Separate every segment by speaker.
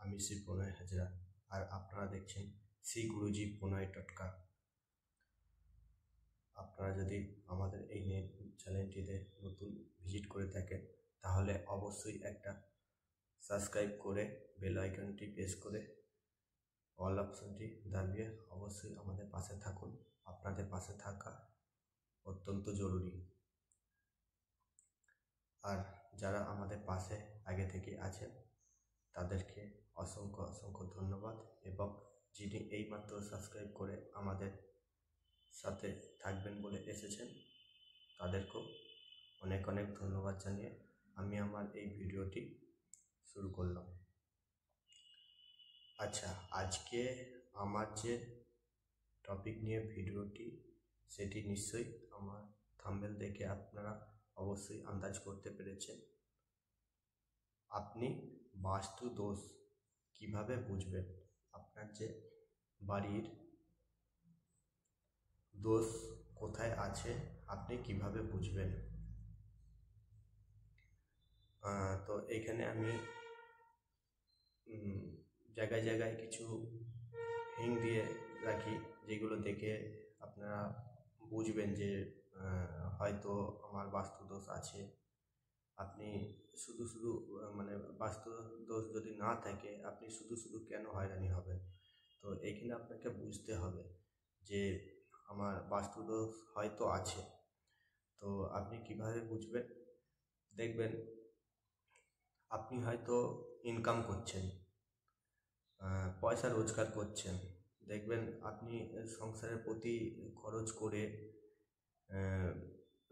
Speaker 1: আমি শ্রী প্রণয় হাজরা, আর আপনারা দেখছেন শ্রী গুরুজি প্রণয় টটকা। আপনারা যদি আমাদের এই চ্যানেলটিতে নতুন ভিজিট করে থাকেন তাহলে অবশ্যই একটা সাবস্ক্রাইব করে বেল আইকনটি প্রেস করে অল অপশনটি দাবিয়ে অবশ্যই আমাদের পাশে থাকুন। আপনাদের পাশে থাকা অত্যন্ত জরুরি। আর যারা আমাদের পাশে আগে থেকে আছেন তাদেরকে অসংখ্য অসংখ্য ধন্যবাদ, এবং যিনি এইমাত্র সাবস্ক্রাইব করে আমাদের সাথে থাকবেন বলে এসেছেন তাদেরকেও অনেক অনেক ধন্যবাদ জানিয়ে আমি আমার এই ভিডিওটি শুরু করলাম। আচ্ছা, আজকে আমার যে টপিক নিয়ে ভিডিওটি সেটি নিশ্চয়ই আমার থাম্বনেল দেখে আপনারা অবশ্যই আন্দাজ করতে পেরেছেন। আপনি বাস্তু দোষ কিভাবে বুঝবেন? আপনার যে বাড়ির দোষ কোথায় আছে আপনি কিভাবে বুঝবেন? তো এইখানে আমি জায়গায় জায়গায় কিছু হিং দিয়ে রাখি, যেগুলো দেখে আপনারা বুঝবেন যে হয়তো আমার বাস্তু দোষ আছে। আপনি শুধু শুধু মানে বাস্তু দোষ যদি না থাকে আপনি শুধু শুধু কেন হয়রানি হবেন? তো এইখানে আপনাকে বুঝতে হবে যে আমার বাস্তু দোষ হয়তো আছে। তো আপনি কিভাবে বুঝবেন? দেখবেন আপনি হয়তো ইনকাম করছেন, পয়সা রোজগার করছেন, দেখবেন আপনি সংসারের প্রতি খরচ করে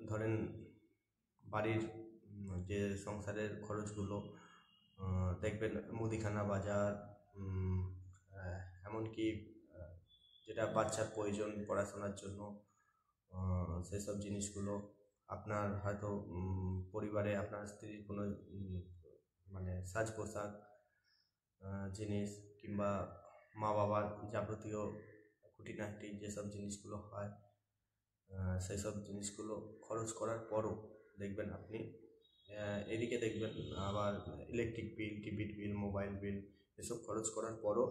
Speaker 1: ধরেন বাড়ির যে সংসারের খরচগুলো দেখবেন মুদিখানা বাজার, এমনকি যেটা বাচ্চার প্রয়োজন পড়াশোনার জন্য সেসব জিনিসগুলো, আপনার হয়তো পরিবারে আপনার স্ত্রীর কোনো মানে সাজ পোশাক জিনিস, কিংবা মা বাবার যাবতীয় খুঁটিনাটি যেসব জিনিসগুলো হয় সেই সব জিনিসগুলো খরচ করার পরও দেখবেন আপনি এদিকে দেখবেন আবার ইলেকট্রিক বিল, টিভির বিল, মোবাইল বিল এসব খরচ করার পরও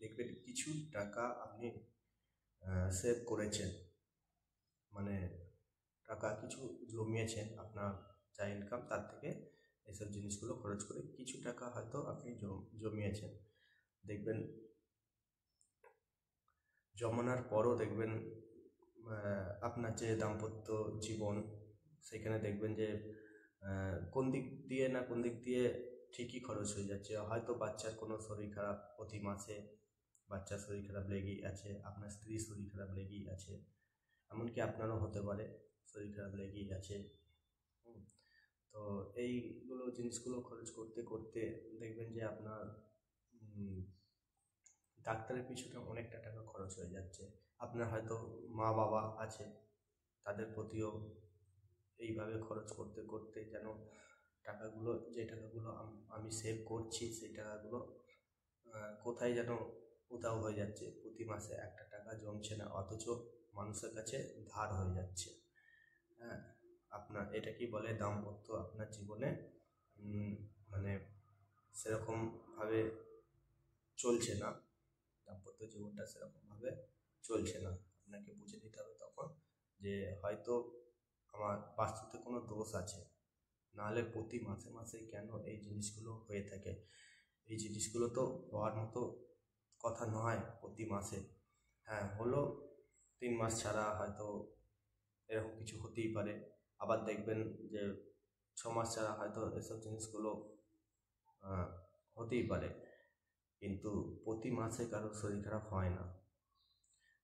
Speaker 1: দেখবেন কিছু টাকা আপনি সেভ করেছেন, মানে টাকা কিছু জমিয়েছেন, আপনার যা ইনকাম তার থেকে এইসব জিনিসগুলো খরচ করে কিছু টাকা হয়তো আপনি জমিয়েছেন। দেখবেন জমানোর পরও দেখবেন আপনার যে দাম্পত্য জীবন সেখানে দেখবেন যে কোন দিক দিয়ে না কোন দিক দিয়ে ঠিকই খরচ হয়ে যাচ্ছে। হয়তো বাচ্চার কোনো শরীর খারাপ, প্রতি মাসে বাচ্চার শরীর খারাপ লেগেই আছে, আপনার স্ত্রীর শরীর খারাপ লেগেই আছে, এমনকি আপনারও হতে পারে শরীর খারাপ লেগেই আছে। তো এইগুলো জিনিসগুলো খরচ করতে করতে দেখবেন যে আপনার ডাক্তারের পিছনে অনেকটা টাকা খরচ হয়ে যাচ্ছে। আপনার হয়তো মা বাবা আছে, তাদের প্রতিও এইভাবে খরচ করতে করতে যেন টাকাগুলো, যে টাকাগুলো আমি সেভ করছি সেই টাকাগুলো কোথায় যেন উধাও হয়ে যাচ্ছে। প্রতি মাসে একটা টাকা জমছে না, অথচ মানুষের কাছে ধার হয়ে যাচ্ছে। হ্যাঁ, আপনার এটা কি বলে দাম্পত্য আপনার জীবনে মানে সেরকমভাবে চলছে না, দাম্পত্য জীবনটা সেরকমভাবে চলছে না। আপনাকে বুঝে নিতে হবে তখন যে হয়তো আমার বাস্তুতে কোনো দোষ আছে, নাহলে প্রতি মাসে মাসে কেন এই জিনিসগুলো হয়ে থাকে? এই জিনিসগুলো তো হওয়ার মতো কথা নয় প্রতি মাসে। হ্যাঁ, হলো 3 মাস ছাড়া হয়তো এরকম কিছু হতেই পারে, আবার দেখবেন যে 6 মাস ছাড়া হয়তো এসব জিনিসগুলো হতেই পারে, কিন্তু প্রতি মাসে কারোর শরীর খারাপ হয় না,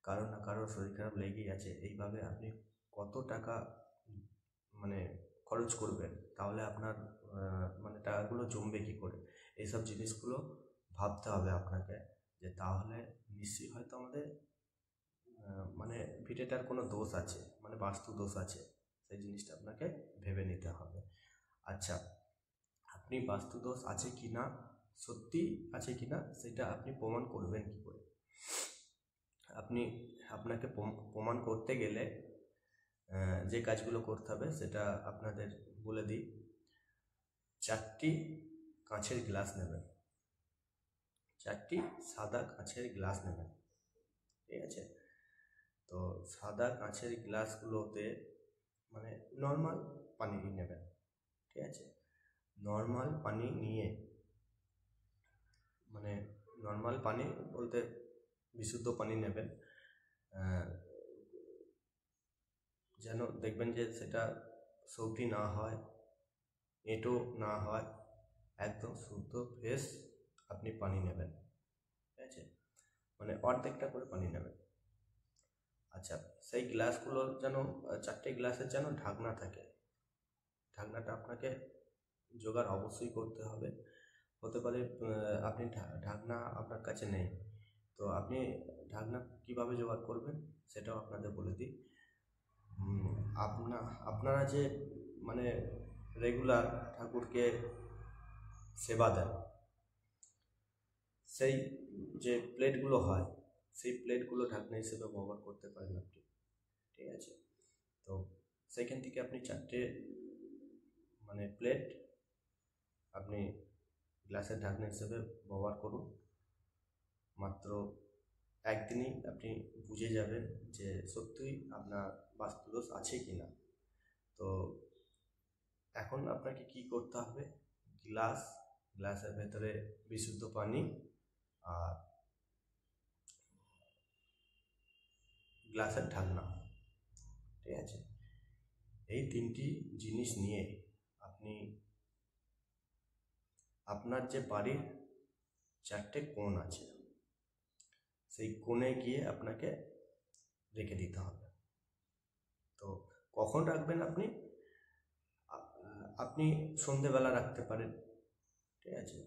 Speaker 1: কারো না কারোর শরীর খারাপ লেগেই আছে। এইভাবে আপনি কত টাকা মানে খরচ করবেন, তাহলে আপনার মানে টাকাগুলো জমবে কী করে? এইসব জিনিসগুলো ভাবতে হবে আপনাকে, যে তাহলে নিশ্চয়ই হয়তো আমাদের মানে ভিটেটার কোনো দোষ আছে, মানে বাস্তু দোষ আছে, সেই জিনিসটা আপনাকে ভেবে নিতে হবে। আচ্ছা, আপনি বাস্তু দোষ আছে কি না, সত্যি আছে কি না, সেটা আপনি প্রমাণ করবেন কী করে? আপনাকে প্রমাণ করতে গেলে যে কাজগুলো করতে হবে সেটা আপনাদের বলে দিই। 4টি কাঁচের গ্লাস নেবেন, 4টি সাদা কাঁচের গ্লাস নেবেন, ঠিক আছে। তো সাদা কাঁচের গ্লাসগুলোতে মানে নর্মাল পানি নেবেন, ঠিক আছে। নর্মাল পানি নিয়ে, মানে নর্মাল পানি বলতে বিশুদ্ধ পানি নেবেন, যেন দেখবেন যে সেটা সৌটি না হয়, এঁটো না হয়, একদম শুদ্ধ ফ্রেশ আপনি পানি নেবেন, ঠিক আছে। মানে অর্ধেকটা করে পানি নেবেন। আচ্ছা, সেই গ্লাসগুলো যেন 4টে গ্লাসের যেন ঢাকনা থাকে, ঢাকনাটা আপনাকে জোগাড় অবশ্যই করতে হবে। হতে পারে আপনি ঢাকনা আপনার কাছে নেই, তো আপনি ঢাকনা কিভাবে জোগাড় করবেন সেটাও আপনাদের বলে দিই। আপনারা যে মানে রেগুলার ঠাকুরকে সেবা দেন, সেই যে প্লেটগুলো হয়, সেই প্লেটগুলো ঢাকনা হিসেবে ব্যবহার করতে পারেন আপনি, ঠিক আছে। তো সেখান থেকে আপনি 4টে মানে প্লেট আপনি গ্লাসের ঢাকনা হিসেবে ব্যবহার করুন। মাত্র একদিনই আপনি বুঝে যাবেন যে সত্যিই আপনার বাস্তুদোষ আছে কি না। তো এখন আপনাকে কি করতে হবে, গ্লাসের ভেতরে বিশুদ্ধ পানি আর গ্লাসের ঢাকনা, ঠিক আছে। এই 3টি জিনিস নিয়ে আপনি আপনার যে বাড়ির 4টে কোণ আছে, সেই কোণে গিয়ে আপনাকে রেখে দিতে হবে। তো কখন রাখবেন আপনি? আপনি সন্ধেবেলা রাখতে পারেন, ঠিক আছে।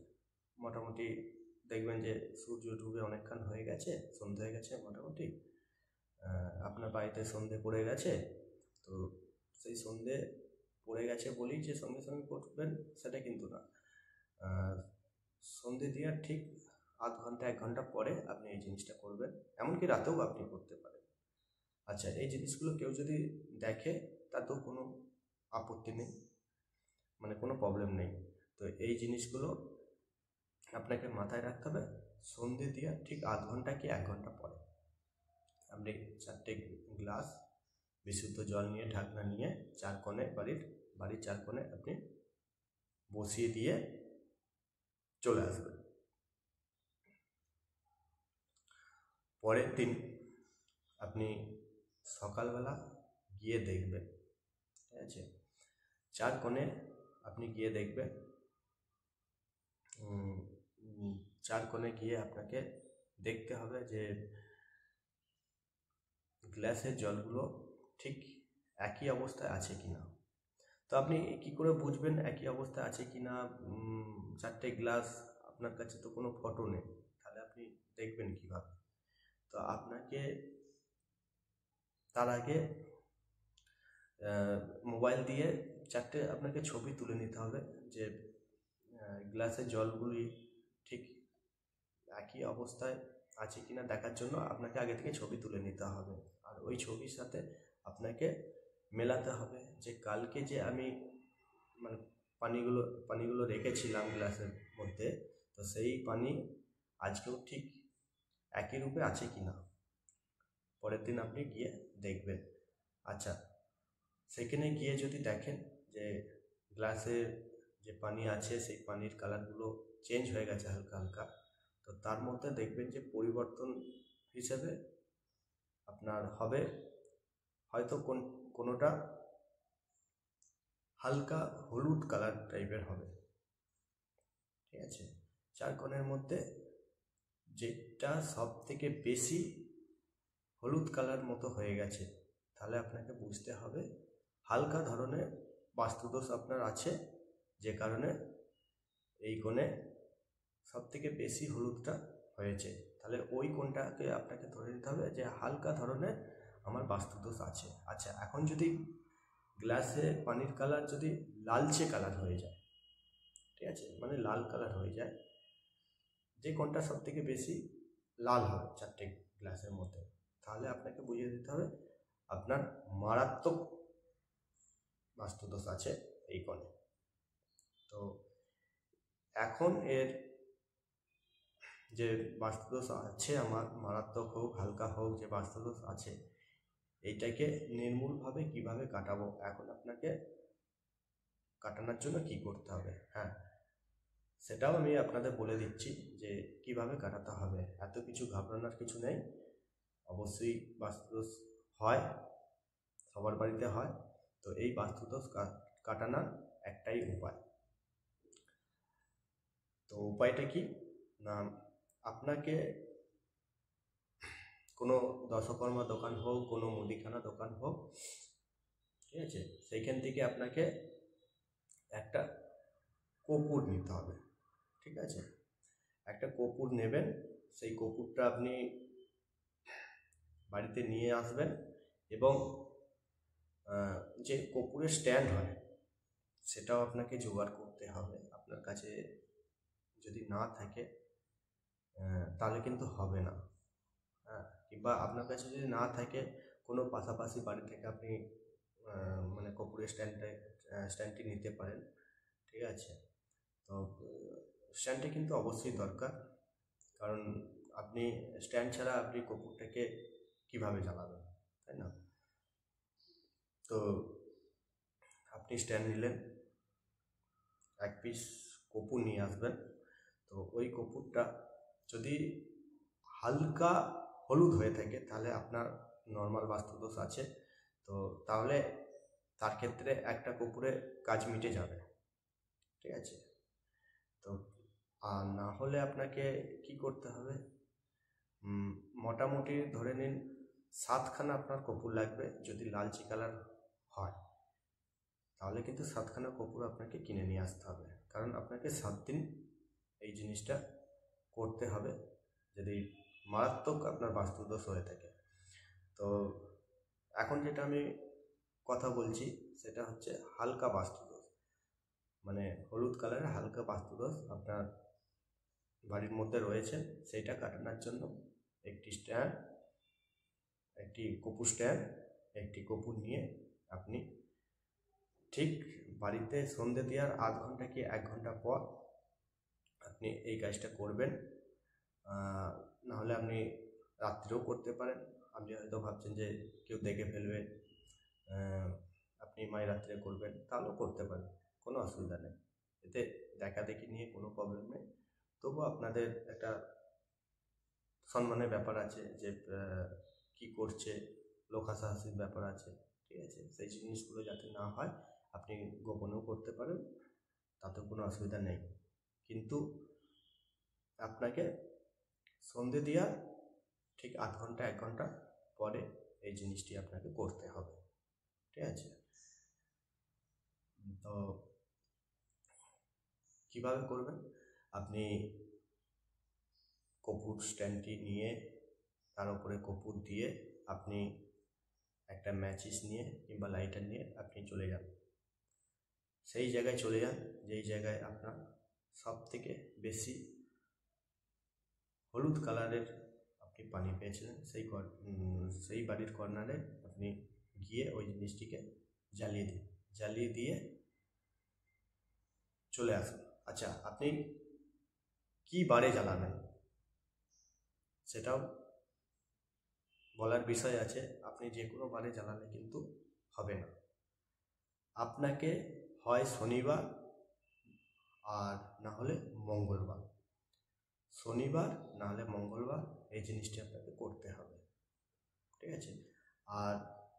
Speaker 1: মোটামুটি দেখবেন যে সূর্য ডুবে অনেকক্ষণ হয়ে গেছে, সন্ধে হয়ে গেছে, মোটামুটি আপনার বাড়িতে সন্ধে পড়ে গেছে। তো সেই সন্ধে পড়ে গেছে বলেই যে সঙ্গে সঙ্গে করবেন সেটা কিন্তু না, সন্ধে দেওয়ার ঠিক আধ ঘন্টা 1 ঘন্টা পরে আপনি এই জিনিসটা করবেন, এমনকি রাতেও আপনি করতে পারেন। আচ্ছা, এই জিনিসগুলো কেউ যদি দেখে তাতেও কোনো আপত্তি নেই, মানে কোনো প্রবলেম নেই। তো এই জিনিসগুলো আপনাকে মাথায় রাখতে হবে। সন্ধে দেওয়ার ঠিক আধ ঘন্টা কি 1 ঘন্টা পরে আপনি 4টে গ্লাস বিশুদ্ধ জল নিয়ে, ঢাকনা নিয়ে বাড়ির 4 কোণে আপনি বসিয়ে দিয়ে চলে আসবেন। পরের দিন আপনি সকালবেলা গিয়ে দেখবেন, ঠিক আছে, 4 কোণে আপনি গিয়ে দেখবেন, 4 কোণে গিয়ে আপনাকে দেখতে হবে যে গ্লাসের জলগুলো ঠিক একই অবস্থায় আছে কি না। তো আপনি কি করে বুঝবেন একই অবস্থায় আছে কি না? 4টে গ্লাস, আপনার কাছে তো কোনো ফটো নেই, তাহলে আপনি দেখবেন কীভাবে? তো আপনাকে তার আগে মোবাইল দিয়ে 4টে আপনাকে ছবি তুলে নিতে হবে যে গ্লাসের জলগুলি ঠিক একই অবস্থায় আছে কিনা দেখার জন্য আপনাকে আগে থেকে ছবি তুলে নিতে হবে। আর ওই ছবির সাথে আপনাকে মেলাতে হবে যে কালকে যে আমি মানে পানিগুলো রেখেছিলাম গ্লাসের মধ্যে, তো সেই পানি আজকেও ঠিক একই রূপে আছে কিনা পরের দিন আপনি গিয়ে দেখবেন। আচ্ছা, সেখানে গিয়ে যদি দেখেন যে গ্লাসের যে পানি আছে সেই পানির কালারগুলো চেঞ্জ হয়ে গেছে হালকা হালকা, তো তার মধ্যে দেখবেন যে পরিবর্তন হিসেবে আপনার হবে হয়তো কোনোটা হালকা হলুদ কালার টাইপের হবে, ঠিক আছে। 4 কোণের মধ্যে যেটা সব থেকে বেশি হলুদ কালার মতো হয়ে গেছে, তাহলে আপনাকে বুঝতে হবে হালকা ধরনের বাস্তুদোষ আপনার আছে, যে কারণে এই কোণে সব থেকে বেশি হলুদটা হয়েছে। তাহলে ওই কোণটাকে আপনাকে ধরে নিতে হবে যে হালকা ধরনের আমার বাস্তুদোষ আছে। আচ্ছা, এখন যদি গ্লাসে পানির কালার যদি লালচে কালার হয়ে যায়, ঠিক আছে, মানে লাল কালার হয়ে যায়, যে কোণটা সব থেকে বেশি লাল হবে 4টে গ্লাসের মধ্যে, তাহলে আপনাকে বুঝিয়ে দিতে হবে আপনার মারাত্মক বাস্তুদোষ আছে এই কোণে। তো এখন এর যে বাস্তুদোষ আছে আমার, মারাত্মক হোক হালকা হোক, যে বাস্তুদোষ আছে এইটাকে নির্মূলভাবে কিভাবে কাটাবো, এখন আপনাকে কাটানোর জন্য কি করতে হবে, হ্যাঁ সেটাও আমি আপনাদের বলে দিচ্ছি যে কিভাবে কাটাতে হবে। এত কিছু ঘাবড়ানোর কিছু নেই। অবশ্যই বাস্তুদোষ হয়, সবার বাড়িতে হয়। তো এই বাস্তুদোষ কাটানোর একটাই উপায়। তো উপায়টা কি না, আপনাকে কোনো দশকর্মা দোকান হোক, কোনো মুদিখানা দোকান হোক, ঠিক আছে, সেইখান থেকে আপনাকে একটা কর্পূর নিতে হবে। ঠিক আছে, একটা কর্পূর নেবেন, সেই কর্পূরটা আপনি বাড়িতে নিয়ে আসবেন এবং যে কর্পূরের স্ট্যান্ড হয় সেটাও আপনাকে জোগাড় করতে হবে। আপনার কাছে যদি না থাকে তাহলে কিন্তু হবে না, হ্যাঁ। কিংবা আপনার কাছে যদি না থাকে, কোনো পাশাপাশি বাড়ি থেকে আপনি মানে কর্পূরের স্ট্যান্ডটি নিতে পারেন। ঠিক আছে, তো স্ট্যান্ডটি কিন্তু অবশ্যই দরকার, কারণ আপনি স্ট্যান্ড ছাড়া আপনি কর্পূরটাকে কীভাবে জ্বালাবেন, তাই না? তো আপনি স্ট্যান্ড নিলেন, এক পিস কর্পূর নিয়ে আসবেন। তো ওই কর্পূরটা যদি হালকা হলুদ হয়ে থাকে তাহলে আপনার নর্মাল বাস্তুদোষ আছে। তো তাহলে তার ক্ষেত্রে একটা কর্পূরে কাজ মিটে যাবে। ঠিক আছে, তো আর না হলে আপনাকে কি করতে হবে, মোটামুটি ধরে নিন 7খানা আপনার কর্পূর লাগবে। যদি লালচে কালার হয় তাহলে কিন্তু 7খানা কর্পূর আপনাকে কিনে নিয়ে আসতে হবে, কারণ আপনাকে 7 দিন এই জিনিসটা করতে হবে যদি মারাত্মক আপনার বাস্তুদোষ হয়ে থাকে। তো এখন যেটা আমি কথা বলছি সেটা হচ্ছে হালকা বাস্তুদোষ, মানে হলুদ কালারের হালকা বাস্তুদোষ আপনার বাড়ির মধ্যে রয়েছে। সেইটা কাটানোর জন্য একটি স্ট্যান্ড, একটি কর্পূর স্ট্যান্ড, একটি কর্পূর নিয়ে আপনি ঠিক বাড়িতে সন্ধে দেওয়ার আধ ঘন্টা কি 1 ঘন্টা পর আপনি এই কাজটা করবেন। নাহলে আপনি রাত্রেও করতে পারেন। আপনি হয়তো ভাবছেন যে কেউ দেখে ফেলবে, আপনি রাত্রে করবেন, তাহলেও করতে পারেন, কোনো অসুবিধা নেই। এতে দেখাদেখি নিয়ে কোনো প্রবলেম নেই। তবুও আপনাদের একটা সম্মানের ব্যাপার আছে যে কি করছে, লোক হাসাহাসির ব্যাপার আছে। ঠিক আছে, সেই জিনিসগুলো যাতে না হয় আপনি গোপনেও করতে পারেন, তাতেও কোনো অসুবিধা নেই। কিন্তু আপনাকে সন্ধে দেওয়ার ঠিক আধ ঘন্টা 1 ঘন্টা পরে এই জিনিসটি আপনাকে করতে হবে। ঠিক আছে, তো কীভাবে করবেন, আপনি কর্পূর স্ট্যান্ডটি নিয়ে তার উপরে কর্পূর দিয়ে আপনি একটা ম্যাচিস নিয়ে কিংবা লাইটার নিয়ে আপনি চলে যান, সেই জায়গায় চলে যান যেই জায়গায় আপনার সব থেকে বেশি হলুদ কালারের আপনি পানি পেয়েছিলেন, সেই বাড়ির কর্নারে আপনি গিয়ে ওই জিনিসটিকে জ্বালিয়ে দিয়ে চলে আসুন। আচ্ছা, আপনি কি বারে জ্বালাবেন সেটাও বলার বিষয় আছে। আপনি যে কোনো বারে জ্বালালে কিন্তু হবে না। আপনাকে হয় শনিবার আর না হলে মঙ্গলবার, শনিবার না হলে মঙ্গলবার এই জিনিসটি আপনাকে করতে হবে। ঠিক আছে, আর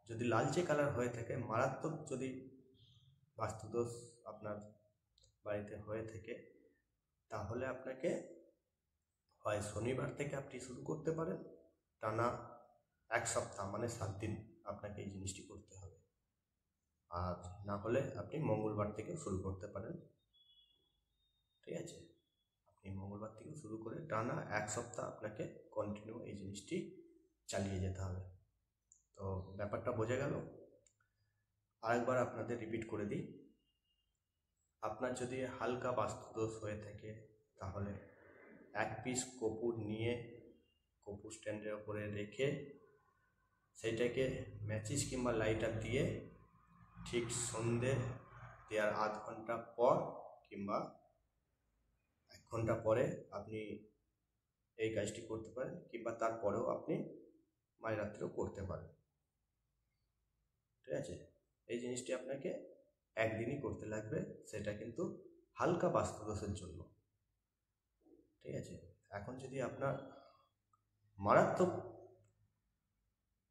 Speaker 1: যদি লালচে কালার হয়ে থাকে, মারাত্মক যদি বাস্তুদোষ আপনার বাড়িতে হয়ে থাকে, তাহলে আপনাকে হয় শনিবার থেকে আপনি শুরু করতে পারেন, টানা 1 সপ্তাহ মানে 7 দিন আপনাকে এই জিনিসটি করতে হবে। আর না হলে আপনি মঙ্গলবার থেকে শুরু করতে পারেন। ঠিক আছে, আপনি মঙ্গলবার থেকে শুরু করে টানা 1 সপ্তাহ আপনাকে কন্টিনিউ এই জিনিসটি চালিয়ে যেতে হবে। তো ব্যাপারটা বোঝা গেল? আরেকবার আপনাদের রিপিট করে দিই। আপনার যদি হালকা বাস্তুদোষ হয়ে থাকে তাহলে 1 পিস কর্পূর নিয়ে কর্পূর স্ট্যান্ডের ওপরে রেখে সেইটাকে ম্যাচিস কিংবা লাইটার দিয়ে ঠিক সন্ধে দেওয়ার আধ ঘন্টা পর কিংবা 1 ঘন্টা পরে আপনি এই কাজটি করতে পারেন, কিংবা তারপরেও আপনি মাঝরাত্রেও করতে পারেন। ঠিক আছে, এই জিনিসটি আপনাকে একদিনই করতে লাগবে, সেটা কিন্তু হালকা বাস্তুদোষের জন্য। ঠিক আছে, এখন যদি আপনার মারাত্মক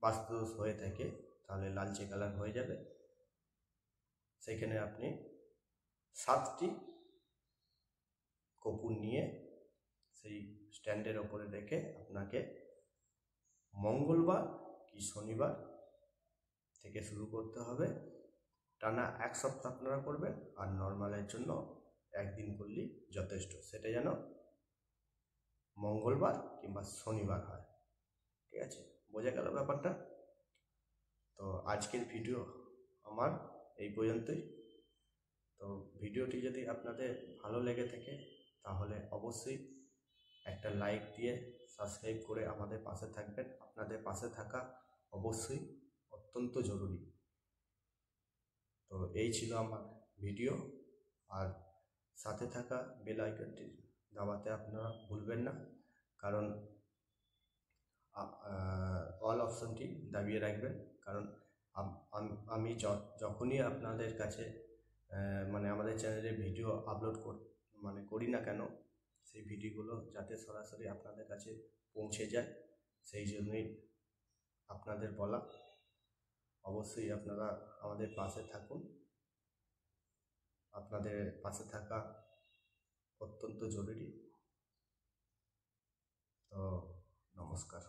Speaker 1: বাস্তুদোষ হয়ে থাকে তাহলে লালচে কালার হয়ে যাবে। সেখানে আপনি 7টি কর্পূর নিয়ে সেই স্ট্যান্ডের ওপরে রেখে আপনাকে মঙ্গলবার কি শনিবার থেকে শুরু করতে হবে। টানা 1 সপ্তাহ আপনারা করবেন, আর নর্মালের জন্য একদিন করলেই যথেষ্ট। সেটা যেন মঙ্গলবার কিংবা শনিবার হয়। ঠিক আছে, বোঝা গেল ব্যাপারটা? তো আজকের ভিডিও আমার এই পর্যন্তই। তো ভিডিওটি যদি আপনাদের ভালো লেগে থাকে তাহলে অবশ্যই একটা লাইক দিয়ে সাবস্ক্রাইব করে আমাদের পাশে থাকবেন। আপনাদের পাশে থাকা অবশ্যই অত্যন্ত জরুরি। তো এই ছিল আমার ভিডিও, আর সাথে থাকা বেল আইকনটি দাবাতে আপনারা ভুলবেন না, কারণ অল অপশনটি দাবিয়ে রাখবেন। কারণ আমি যখনই আপনাদের কাছে মানে আমাদের চ্যানেলে ভিডিও আপলোড করি না কেন, সেই ভিডিওগুলো যাতে সরাসরি আপনাদের কাছে পৌঁছে যায়, সেই জন্যই আপনাদের বলা। অবশ্যই আপনারা আমাদের পাশে থাকুন, আপনাদের পাশে থাকা অত্যন্ত জরুরি। তো নমস্কার।